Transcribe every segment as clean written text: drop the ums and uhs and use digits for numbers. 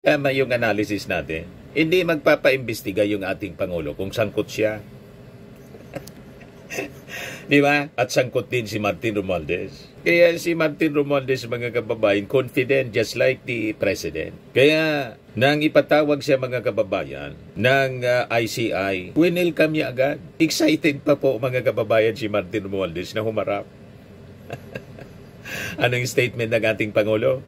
Tama yung analysis natin. Hindi magpapaimbestiga yung ating Pangulo kung sangkot siya. Di ba? At sangkot din si Martin Romualdez. Kaya si Martin Romualdez, mga kababayan, confident just like the President. Kaya nang ipatawag siya, mga kababayan, ng ICI, winelcome niya agad. Excited pa po, mga kababayan, si Martin Romualdez na humarap. Anong statement ng ating Pangulo?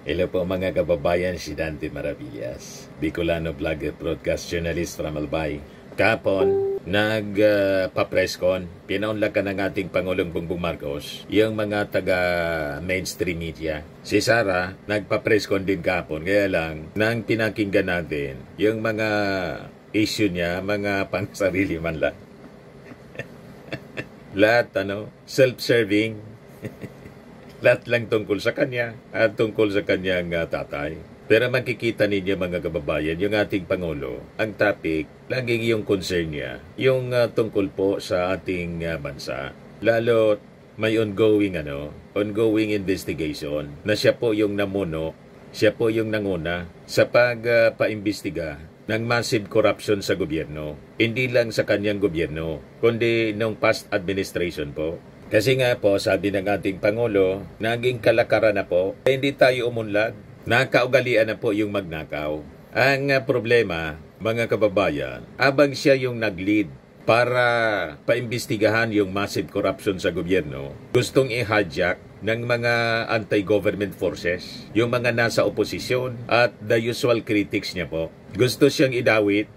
Hello po mga kababayan, si Dante Maravillas, Bicolano vlogger, broadcast journalist from Albay. Kapon, nagpa-presscon, pinaunlakan ng ating Pangulong Bongbong Marcos, yung mga taga-mainstream media. Si Sara, nagpa-presscon din kapon, kaya lang, nang pinakinggan natin, yung mga issue niya, mga pangsarili man lang. Lahat, self-serving. Lahat lang tungkol sa kanya at tungkol sa kanyang tatay. Pero makikita ninyo mga kababayan, yung ating Pangulo, ang topic, laging yung concern niya, yung tungkol po sa ating bansa. Lalo may ongoing investigation na siya po yung namuno, siya po yung nanguna sa pagpaimbestiga ng massive corruption sa gobyerno. Hindi lang sa kanyang gobyerno, kundi nung past administration po. Kasi nga po, sabi ng ating Pangulo, naging kalakaran na po, hindi tayo umunlad. Nakaugalian na po yung magnakaw. Ang problema, mga kababayan, abang siya yung nag-lead para paimbestigahan yung massive corruption sa gobyerno, gustong i-hijack ng mga anti-government forces, yung mga nasa oposisyon at the usual critics niya po. Gusto siyang idawit.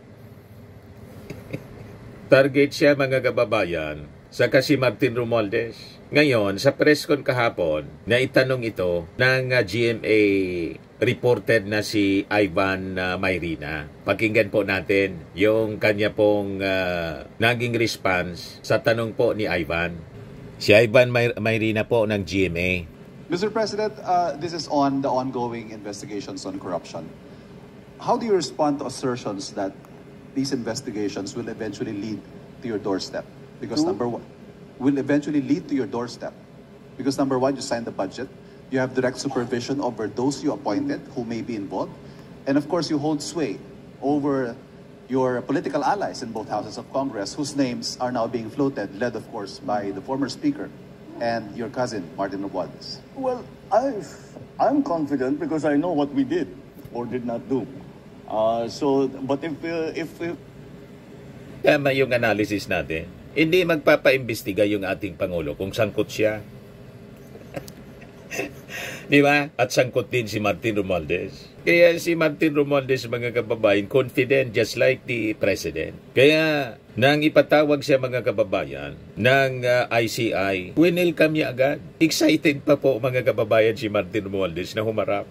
Target siya, mga kababayan, saka si Martin Romualdez. Ngayon, sa presscon kahapon, na itanong ito ng GMA reporter na si Ivan Mayrina. Pakinggan po natin yung kanya pong naging response sa tanong po ni Ivan. Si Ivan Mayrina po ng GMA. Mr. President, this is on the ongoing investigations on corruption. How do you respond to assertions that these investigations will eventually lead to your doorstep? Because number one, will eventually lead to your doorstep. Because number one, you signed the budget. You have direct supervision over those you appointed who may be involved. And of course, you hold sway over your political allies in both houses of Congress whose names are now being floated, led of course by the former speaker and your cousin, Martin Romualdez. Well, I'm confident because I know what we did or did not do. But if Tama yung analysis natin. Hindi magpapaimbestiga yung ating Pangulo kung sangkot siya. Di ba? At sangkot din si Martin Romualdez. Kaya si Martin Romualdez, mga kababayan, confident just like the President. Kaya nang ipatawag siya, mga kababayan, ng ICI, winelcome niya agad. Excited pa po, mga kababayan, si Martin Romualdez na humarap.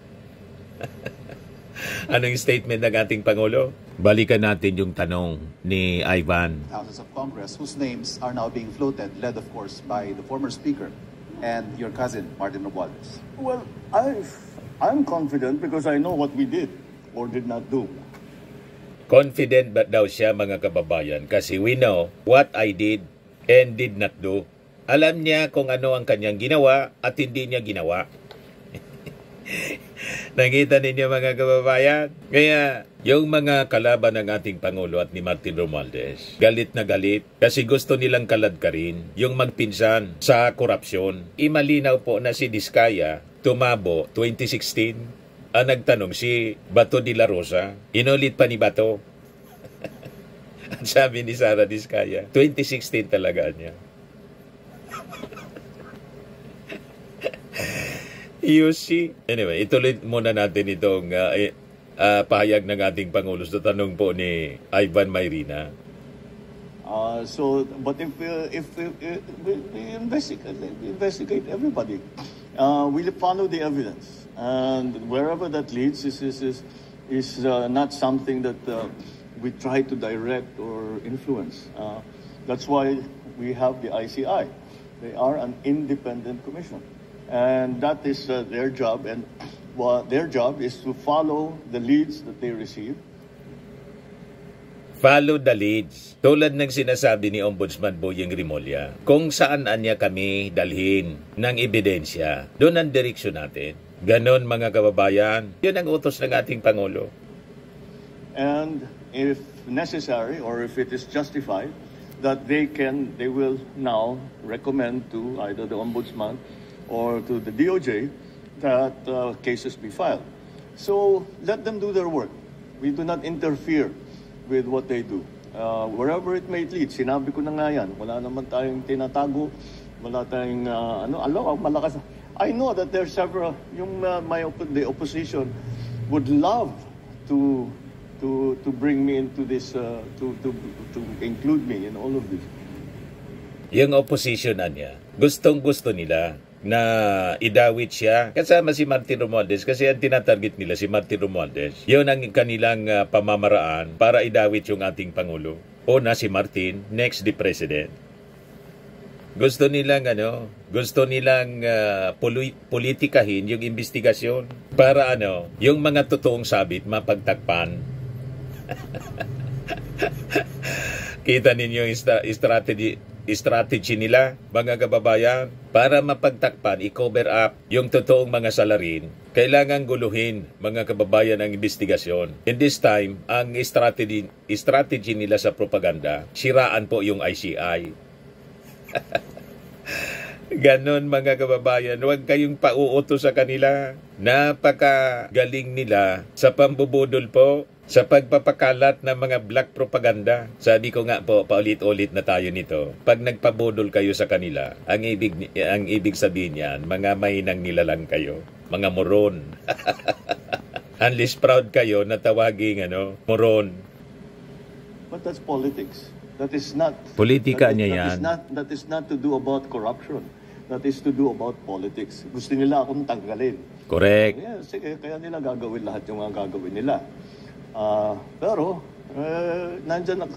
Anong statement ng ating Pangulo? Balikan natin yung tanong ni Ivan. Houses of Congress whose names are now being floated, led of course by the former speaker and your cousin, Martin Romualdez. Well, I'm confident because I know what we did or did not do. Confident ba daw siya, mga kababayan, kasi we know what I did and did not do. Alam niya kung ano ang kanyang ginawa at hindi niya ginawa. Nakita ninyo, mga kababayan? Kaya yung mga kalaban ng ating Pangulo at ni Martin Romualdez, galit na galit kasi gusto nilang kaladkarin yung magpinsan sa korupsyon. Imalinaw po na si Diskaya tumabo 2016. Ang nagtanong si Bato de la Rosa. Inulit pa ni Bato. At sabi ni Sara Diskaya, 2016 talaga niya. You see? Anyway, ituloy muna natin itong pahayag ng ating Pangulo sa tanong po ni Ivan Mayrina. But if we investigate everybody, we follow the evidence, and wherever that leads is not something that we try to direct or influence. That's why we have the ICI. They are an independent commission. And that is their job, and their job is to follow the leads that they receive. Follow the leads. Tulad ng sinasabi ni Ombudsman Boyeng Rimulya, kung saan niya kami dalhin ng ebidensya, doon ang direksyon natin. Ganon mga kababayan, yun ang utos ng ating Pangulo. And if necessary or if it is justified, that they will now recommend to either the Ombudsman or to the DOJ that cases be filed. So let them do their work. We do not interfere with what they do. Wherever it may lead, sinabi ko na nga yan, wala naman tayong tinatago, wala tayong, malakas. I know that there are several, the opposition would love to bring me into this, to include me in all of this. Yung opposition niya, gustong-gusto nila na idawit siya kasama si Martin Romualdez kasi ang tinatarget nila si Martin Romualdez. Yun ang kanilang pamamaraan para idawit yung ating Pangulo. Una si Martin, next the President. Gusto nilang politikahin yung investigasyon para yung mga totoong sabit mapagtakpan. Kita ninyo yung strategy nila, mga kababayan, para mapagtakpan, i-cover up yung totoong mga salarin. Kailangan guluhin, mga kababayan, ang investigasyon. In this time, ang strategy nila sa propaganda, siraan po yung ICI. Ganon mga kababayan, huwag kayong pauuto sa kanila. Napakagaling nila sa pambubudol po, sa pagpapakalat ng mga black propaganda. Sabi ko nga po, paulit-ulit na tayo nito. Pag nagpabudol kayo sa kanila, ang ibig sabihin yan, mga mainang nilalang kayo, mga moron. Unless proud kayo na tawaging moron. But that's politics. That is not politika niya yan. That is not to do about corruption. That is to do about politics. Gusto nila akong tanggalin. Correct. Yeah, sige, kaya nila gagawin lahat yung mga gagawin nila. Pero nandyan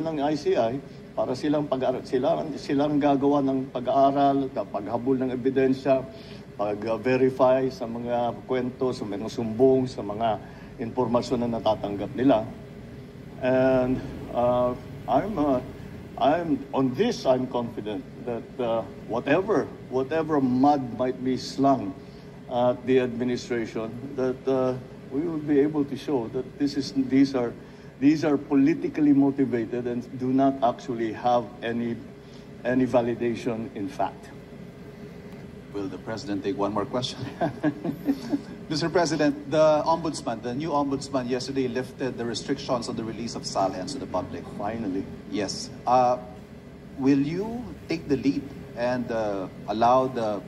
ang ICI para silang gagawa ng pag-aaral, paghabol ng ebidensya, pag-verify sa mga kwento, sa mga sumbong, sa mga impormasyon na natatanggap nila. And I'm confident that whatever mud might be slung at the administration, that we will be able to show that these are politically motivated and do not actually have any validation in fact. Will the President take one more question? Mr. President, the new ombudsman yesterday lifted the restrictions on the release of Salhens to the public. Finally. Yes. Will you take the lead and allow the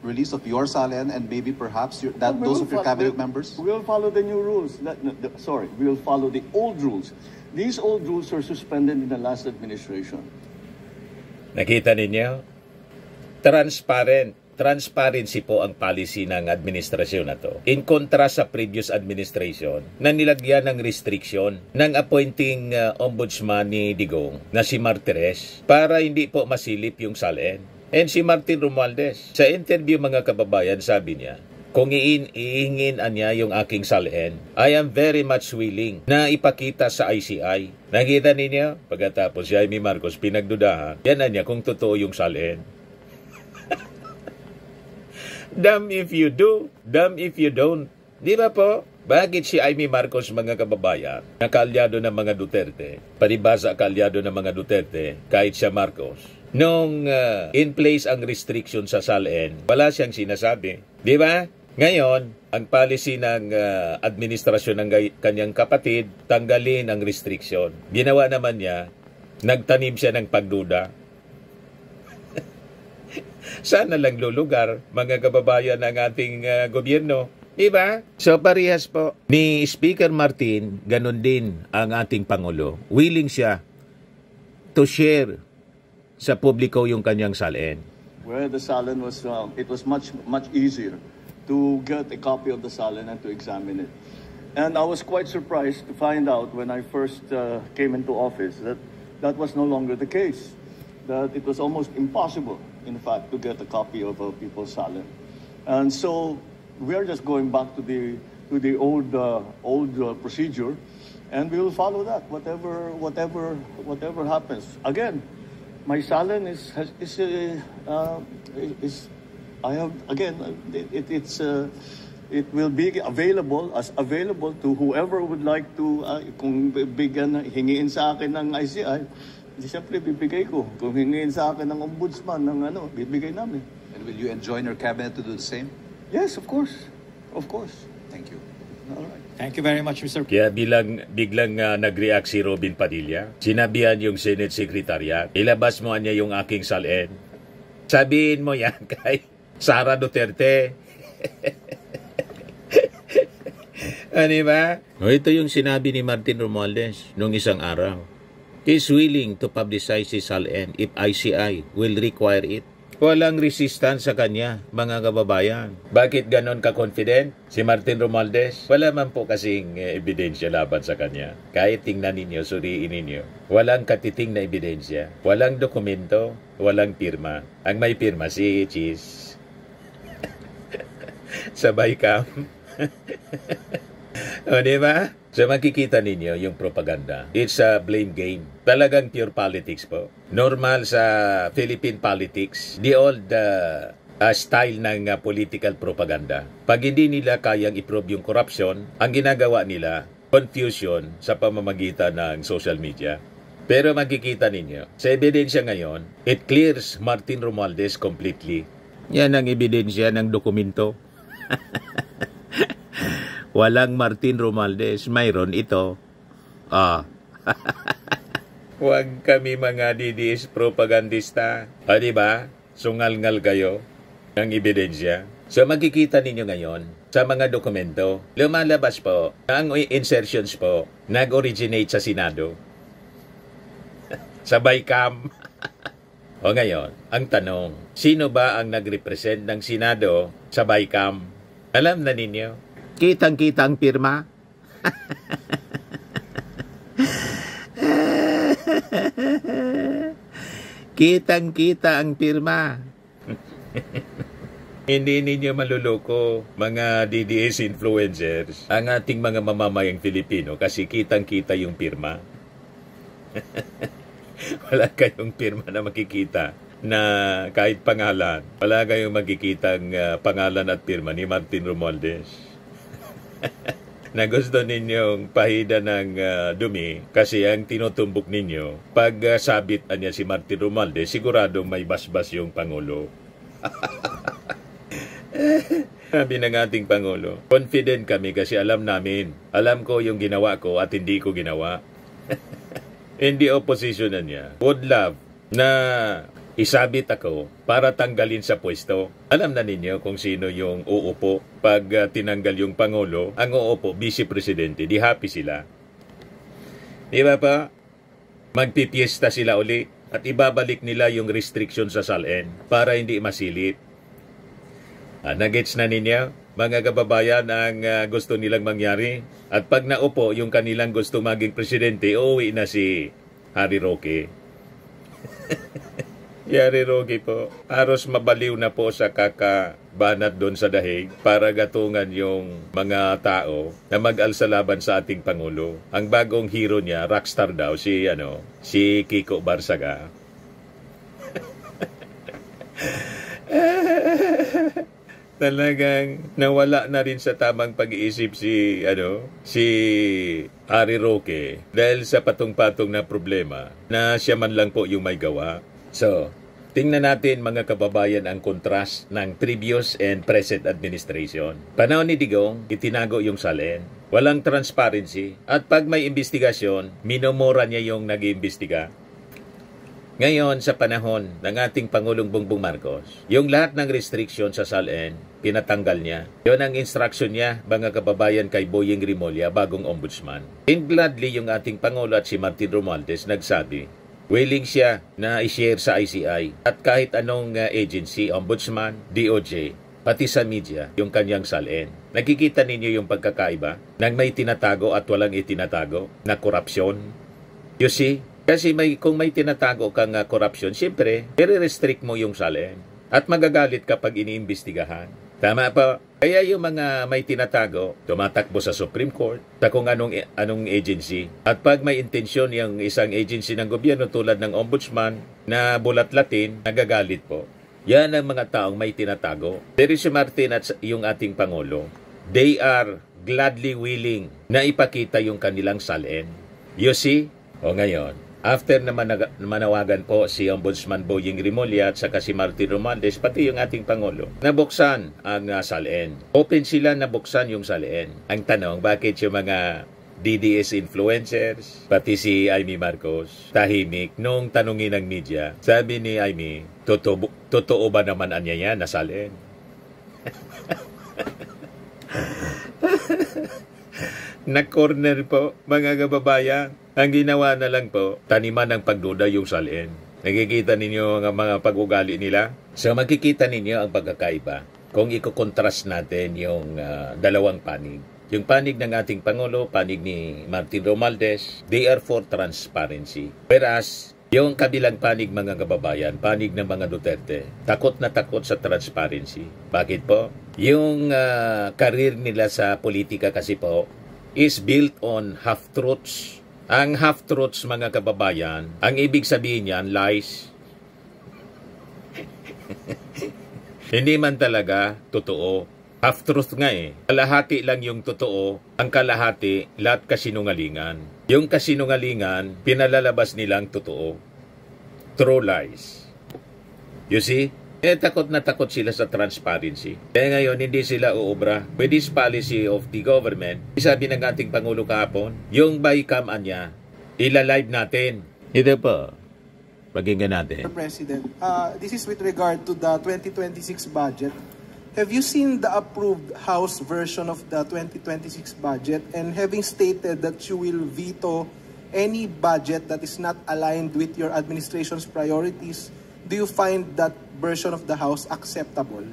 release of your Salhen and maybe perhaps those of your cabinet members? We will follow the new rules. We will follow the old rules. These old rules were suspended in the last administration. Nakita ninyo? Transparency po ang policy ng administrasyon na to. In contrast sa previous administration na nilagyan ng restriction ng appointing ombudsman ni Digong na si Martires para hindi po masilip yung Salhen. And si Martin Romualdez, sa interview mga kababayan, sabi niya, kung iingin niya yung aking Salhen, I am very much willing na ipakita sa ICI. Nakita ninyo? Pagkatapos si Jaime Marcos pinagdudahan, yan na niya kung totoo yung Salhen. Damn if you do, damn if you don't. Di ba po? Bakit si Jaime Marcos, mga kababayan, na kaalyado ng mga Duterte, palibasa kaalyado ng mga Duterte, kahit siya Marcos, nung in place ang restriction sa Salhen, wala siyang sinasabi. Di ba? Ngayon, ang policy ng administrasyon ng kanyang kapatid, tanggalin ang restriction. Ginawa naman niya, nagtanim siya ng pagduda. Sana lang lulugar, mga kababayan ng ating gobyerno. Diba? So parehas po ni Speaker Martin, ganun din ang ating Pangulo. Willing siya to share sa publiko yung kanyang Salhen. Where the Salhen was, it was much easier to get a copy of the Salhen and to examine it. And I was quite surprised to find out when I first came into office that was no longer the case. That it was almost impossible, in fact, to get a copy of people's Salhen. And so we are just going back to the old procedure and we will follow that, whatever happens. Again, my salin I have, again, it will be available to whoever would like to, kung hingiin sa akin ng ICI, di siyempre bibigay ko. Kung hingiin sa akin ng ombudsman, bibigay namin. And will you enjoin your cabinet to do the same? Yes, of course. Of course. Thank you. All right. Thank you very much, Mr. Kaya biglang nag-react si Robin Padilla, sinabihan yung Senate Secretariat, ilabas mo niya yung aking salin. Sabihin mo yan kay Sara Duterte. Ano ba? Ito yung sinabi ni Martin Romualdez nung isang araw. He's willing to publicize his salin if ICI will require it. Walang resistance sa kanya, mga kababayan. Bakit ganon ka-confident si Martin Romualdez? Wala man po kasing ebidensya laban sa kanya. Kahit tingnan ninyo, suriin ninyo. Walang katiting na ebidensya. Walang dokumento, walang pirma. Ang may pirma si Cheese. Sabay kam. O, diba? So makikita ninyo yung propaganda. It's a blame game. Talagang pure politics po. Normal sa Philippine politics, the old style ng political propaganda. Pag hindi nila kayang i-prove yung corruption, ang ginagawa nila, confusion sa pamamagitan ng social media. Pero makikita ninyo, sa ebidensya ngayon, it clears Martin Romualdez completely. Yan ang ebidensya ng dokumento. Walang Martin Romualdez, mayroon ito. Huwag kami mga DDS propagandista. Diba? Sungal-ngal kayo ng ebidensya. So makikita ninyo ngayon sa mga dokumento, lumalabas po, ang insertions po, nag-originate sa Senado. Sa BICAM. O ngayon, ang tanong, sino ba ang nag-represent ng Senado sa BICAM? Alam na ninyo? Kitang-kita ang pirma. Kitang-kita ang pirma. Hindi ninyo maluloko, mga DDS influencers, ang ating mga mamamayang Filipino kasi kitang-kita yung pirma. Wala kayong pirma na makikita na kahit pangalan. Wala kayong makikitang pangalan at pirma ni Martin Romualdez. Na gusto ninyong pahida ng dumi kasi ang tinutumbok ninyo, pag sabit niya si Martin Romualdez, siguradong may basbas yung Pangulo. Sabi ng ating Pangulo, confident kami kasi alam ko yung ginawa ko at hindi ko ginawa. Hindi opposition na niya. Would love na isabit ako para tanggalin sa pwesto. Alam na ninyo kung sino yung uupo pag tinanggal yung Pangulo. Ang uupo, Vice Presidente, di happy sila. Di ba pa? Magpipiesta sila uli at ibabalik nila yung restriction sa salin para hindi masilip. Nagets na ninyo, mga kababayan, ang gusto nilang mangyari. At pag naupo yung kanilang gusto maging presidente, uuwi na si Harry Roque. Harry Roque po, halos mabaliw na po sa kakabanat doon sa dahig para gatungan yung mga tao na mag-alsa laban sa ating Pangulo. Ang bagong hero niya, rockstar daw, si Kiko Barsaga. Talagang nawala na rin sa tamang pag-iisip si Harry Roque dahil sa patong-patong na problema na siya man lang po yung may gawa. So, tingnan natin mga kababayan ang kontrast ng previous and present administration. Panahon ni Digong, itinago yung salin. Walang transparency. At pag may investigasyon, minomora niya yung nag-iimbestiga. Ngayon, sa panahon ng ating Pangulong Bongbong Marcos, yung lahat ng restriction sa salin, pinatanggal niya. Yun ang instruction niya, mga kababayan, kay Boyeng Rimulya, bagong ombudsman. And gladly yung ating Pangulo at si Martin Romualdez nagsabi, willing siya na i-share sa ICI at kahit anong agency, ombudsman, DOJ, pati sa media, yung kanyang salin. Nakikita ninyo yung pagkakaiba ng may tinatago at walang itinatago na korupsyon. You see? Kasi kung may tinatago kang korupsyon, siyempre, i-restrict mo yung salin at magagalit kapag iniimbestigahan. Tama po? Kaya yung mga may tinatago, tumatakbo sa Supreme Court, sa kung anong agency. At pag may intensyon yung isang agency ng gobyerno tulad ng ombudsman na bulat-latin, nagagalit po. Yan ang mga taong may tinatago. Pero si Martin at yung ating Pangulo, they are gladly willing na ipakita yung kanilang salin. You see? O ngayon, after na manawagan po si Ombudsman Boying Rimulya at saka si Martin Romualdez, pati yung ating Pangulo, nabuksan ang salin. Open sila nabuksan yung salin. Ang tanong, bakit yung mga DDS influencers, pati si Amy Marcos, tahimik nung tanungin ng media? Sabi ni Amy, totoo ba naman anya yan na salin? Na-corner po, mga kababayan. Ang ginawa na lang po, taniman ng pagduda yung salin. Nakikita ninyo ang mga pag-ugali nila? So makikita ninyo ang pagkakaiba kung iko-contrast natin yung dalawang panig. Yung panig ng ating Pangulo, panig ni Martin Romualdez, they are for transparency. Whereas, yung kabilang panig mga kababayan, panig ng mga Duterte, takot na takot sa transparency. Bakit po? Yung career nila sa politika kasi po is built on half-truths. Ang half-truths mga kababayan, ang ibig sabihin niyan, lies. Hindi man talaga totoo. Half-truth nga eh. Kalahati lang yung totoo, ang kalahati, lahat kasinungalingan. Yung kasinungalingan, pinalalabas nilang totoo. True lies. You see? Takot na takot sila sa transparency. Kaya ngayon, hindi sila uubra. With this policy of the government, sabi ng ating Pangulo kahapon, yung bycam niya, ilalive natin. Ito po. Pakinggan natin. Mr. President, this is with regard to the 2026 budget. Have you seen the approved House version of the 2026 budget? And having stated that you will veto any budget that is not aligned with your administration's priorities, do you find that version of the House acceptable?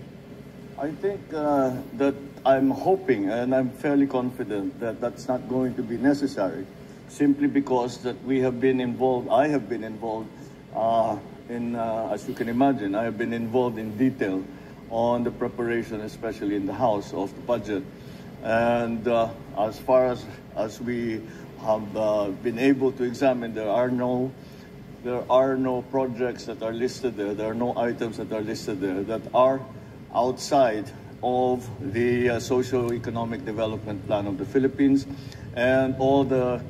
I think that I'm hoping and I'm fairly confident that that's not going to be necessary, simply because that we have been involved, I have been involved as you can imagine, I have been involved in detail on the preparation, especially in the House, of the budget. And as far as we have been able to examine, there are no projects that are listed there. There are no items that are listed there that are outside of the socio-economic development plan of the Philippines and all the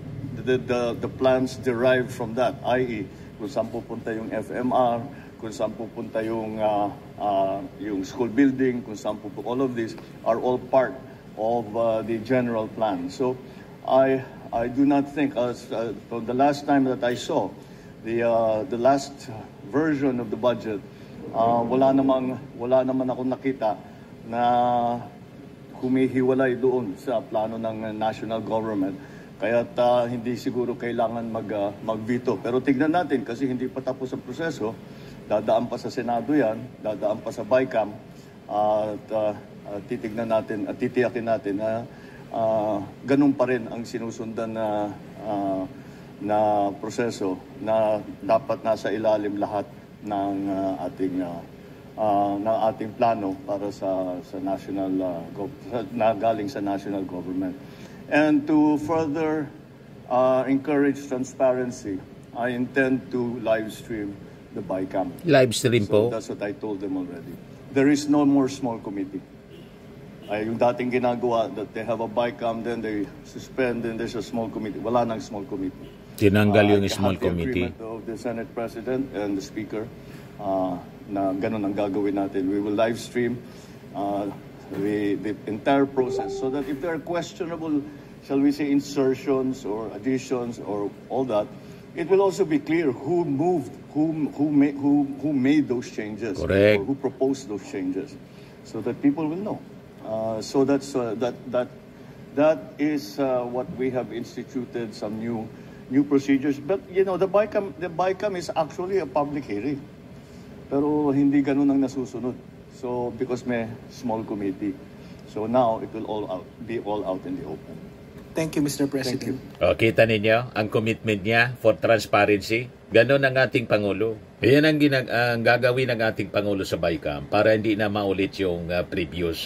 plans derived from that, i.e., kung saan pupunta yung FMR, kung saan pupunta yung school building, kung saan pupunta, all of these are all part of the general plan. So I do not think, from the last time that I saw the last version of the budget, wala naman ako nakita na humihiwalay doon sa plano ng national government. Kaya hindi siguro kailangan mag-veto. Pero tignan natin kasi hindi pa tapos ang proseso. Dadaan pa sa Senado yan, dadaan pa sa BICAM, at titignan natin at titiyakin natin na ganun pa rin ang sinusundan na proseso na dapat nasa ilalim lahat ng ating plano para sa national na galing sa national government. And to further encourage transparency, I intend to live stream the BICAM. Live stream po? So that's what I told them already. There is no more small committee. Yung dating ginagawa, that they have a BICAM, then they suspend, then there's a small committee. Wala nang small committee. Tinanggal yung small committee. The agreement of the Senate President and the Speaker na ganun ang gagawin natin. We will live stream the entire process so that if there are questionable, shall we say, insertions or additions or all that, it will also be clear who moved, who made those changes, correct, or who proposed those changes, so that people will know. So that is what we have instituted, some new procedures. But you know, the BICAM is actually a public hearing, pero hindi ganun ang nasusunod. So because may small committee, so now it will be all out in the open. Thank you, Mr. President. Kita ninyo ang commitment niya for transparency. Ganon ang ating Pangulo. Yan ang gagawin ng ating Pangulo sa BICAM para hindi na maulit yung previous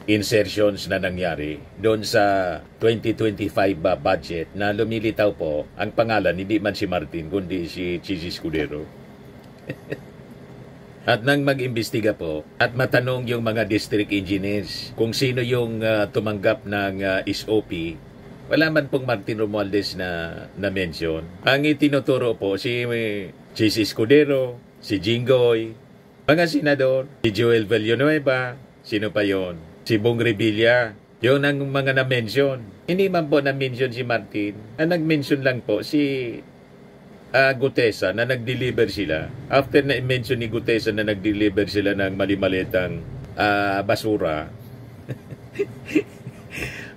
insertions na nangyari doon sa 2025 budget na lumilitaw po ang pangalan, hindi man si Martin, kundi si Chis Escudero. At nang mag-imbestiga po at matanong yung mga district engineers kung sino yung tumanggap ng SOP, wala man pong Martin Romualdez na mention. Ang itinuturo po si Chis Escudero, si Jinggoy, mga senador, si Joel Villanueva, sino pa yon? Si Bong Revilla, yun ang mga na-mention. Hindi man po na-mention si Martin. Ang nag-mention lang po si Gutesa na nag-deliver sila. After na-mention ni Gutesa na nag-deliver sila ng mali-malitang basura,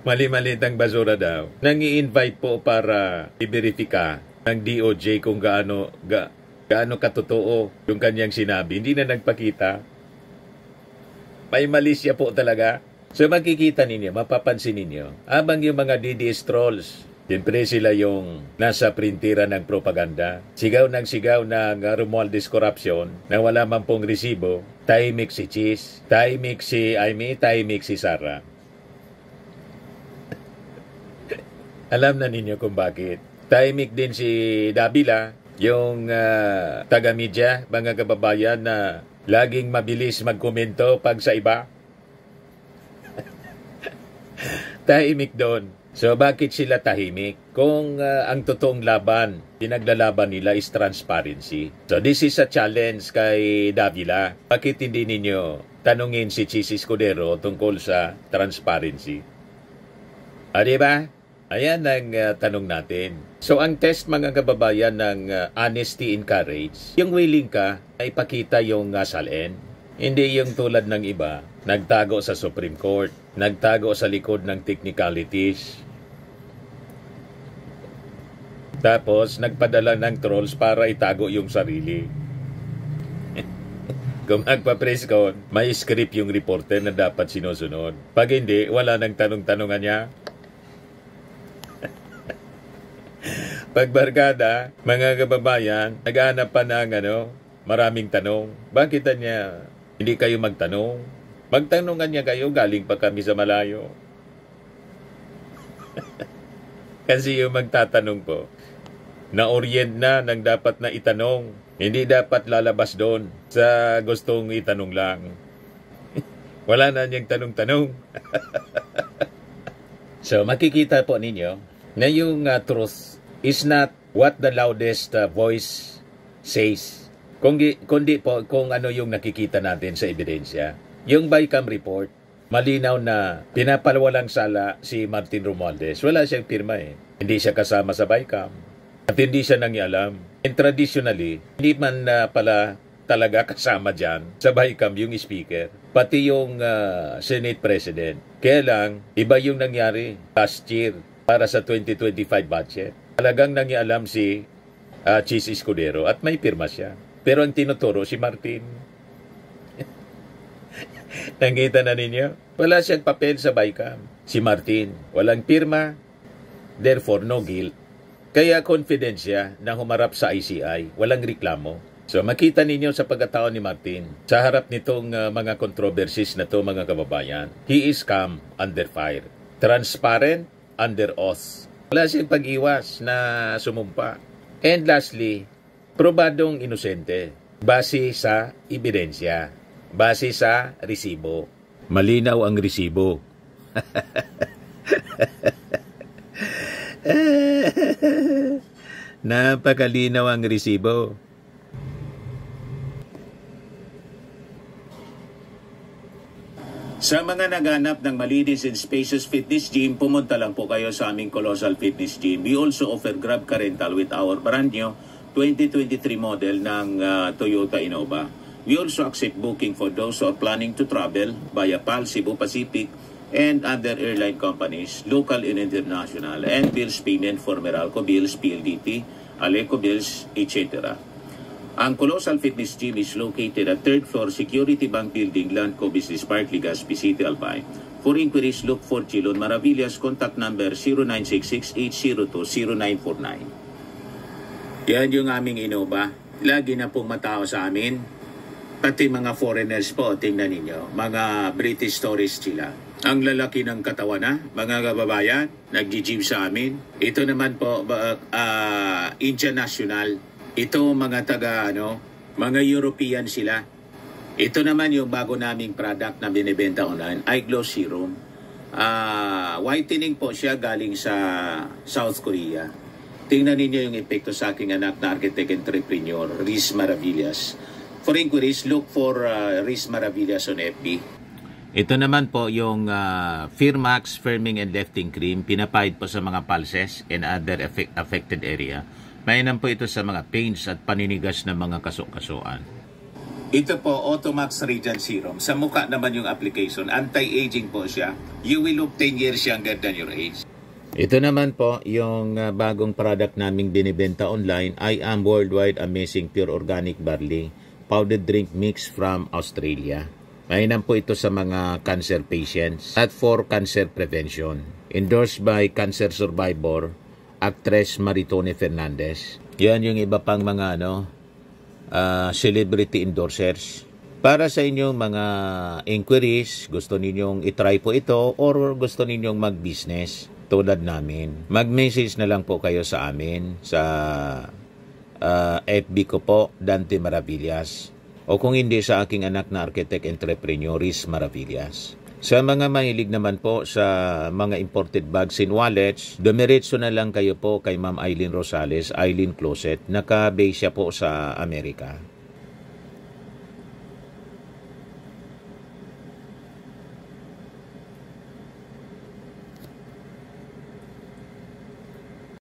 mali-malitang basura daw, nang i-invite po para i-verifika ng DOJ kung gaano katotoo yung kanyang sinabi. Hindi na nagpakita. May mali siya po talaga. So makikita ninyo, mapapansin ninyo, habang yung mga DDS trolls, siyempre sila yung nasa printira ng propaganda, sigaw ng Romualdez corruption na wala man pong resibo, tahimik si Chis, tahimik si Aimee, tahimik si Sara. Alam na ninyo kung bakit. Tahimik din si Davila, yung taga-media, mga kababayan na laging mabilis magkomento pag sa iba. Tahimik doon. So bakit sila tahimik? Kung ang totoong laban, pinaglalaban nila is transparency. So this is a challenge kay Davila. Bakit hindi ninyo tanungin si Chis Escudero tungkol sa transparency? Diba? Ayan ang tanong natin. So ang test mga kababayan ng honesty and courage, yung willing ka na ipakita yung salin. Hindi yung tulad ng iba, nagtago sa Supreme Court, nagtago sa likod ng technicalities. Tapos nagpadala ng trolls para itago yung sarili. Kung magpa-press con, may script yung reporter na dapat sinusunod. Pag hindi, wala nang tanong-tanongan niya. Pagbarkada, mga kababayan, naghahanap pa ng maraming tanong. Bakit niya hindi kayo magtanong? Magtanungan niya kayo, galing pa kami sa malayo. Kasi yung magtatanong po, na-orient na ng dapat na itanong. Hindi dapat lalabas doon sa gustong itanong lang. Wala na niyang tanong-tanong. So, makikita po ninyo na yung truth is not what the loudest voice says. Kundi po kung ano yung nakikita natin sa ebidensya. Yung BICAM report, malinaw na pinapalwalang sala si Martin Romualdez. Wala siyang pirma eh. Hindi siya kasama sa BICAM. At hindi siya nangialam. And traditionally, hindi man pala talaga kasama dyan sa BICAM yung speaker. Pati yung Senate President. Kaya lang, iba yung nangyari last year para sa 2025 budget. Talagang nangialam si Chis Escudero at may pirma siya. Pero ang tinuturo si Martin. Nakita na ninyo? Wala siyang papel sa BICAM. Si Martin, walang pirma, therefore no guilt. Kaya confident siya na humarap sa ICI, walang reklamo. So makita ninyo sa pagkatao ni Martin, sa harap nitong mga controversies na to mga kababayan, he is calm under fire, transparent under oath. Wala siyang pag-iwas na sumumpa. And lastly, probadong inosente, base sa ebidensya, base sa resibo. Malinaw ang resibo. Napakalinaw ang resibo. Sa mga naghanap ng malinis and spacious fitness gym, pumunta lang po kayo sa aming Colossal Fitness Gym. We also offer Grab Car Rental with our brand new 2023 model ng Toyota Innova. We also accept booking for those who are planning to travel via PAL, Cebu Pacific, and other airline companies, local and international, and bills payment for Meralco Bills, PLDT, Aleco Bills, etc. Ang Colossal Fitness Gym is located at 3rd floor Security Bank Building, Landco Business Park, Legazpi City, Albay. For inquiries, look for Chilon Maravillas. Contact number 0966-802-0949. Yan yung aming Innova. Lagi na pong matao sa amin. Pati mga foreigners po, tingnan ninyo. Mga British tourists sila. Ang lalaki ng katawan na, mga kababayan, nag-gym sa amin. Ito naman po, Indian National. Ito mga mga European sila. Ito naman yung bago naming product na binibenta online, Eye Glow Serum. Whitening po siya galing sa South Korea. Tingnan ninyo yung epekto sa aking anak na architect entrepreneur, Riz Maravillas. For inquiries, look for Riz Maravillas on FB. Ito naman po yung Firmax Firming and Lifting Cream. Pinapahid po sa mga pulses and other affected area. Mainam po ito sa mga pains at paninigas ng mga kaso-kasuan. Ito po, Automax Radiant Serum. Sa mukha naman yung application. Anti-aging po siya. You will look 10 years younger than your age. Ito naman po, yung bagong product naming binibenta online, I Am Worldwide Amazing Pure Organic Barley Powdered Drink Mix from Australia. Mainam po ito sa mga cancer patients at for cancer prevention. Endorsed by cancer survivor, actress Maritone Fernandez. Yan yung iba pang mga celebrity endorsers. Para sa inyong mga inquiries, gusto ninyong itry po ito or gusto ninyong mag-business tulad namin, mag-message na lang po kayo sa amin sa FB ko po, Dante Maravillas, o kung hindi sa aking anak na architect entrepreneur, Riz Maravillas. Sa mga mahilig naman po sa mga imported bags and wallets, dumiretso na lang kayo po kay Ma'am Eileen Rosales, Eileen Closet. Naka-base siya po sa Amerika.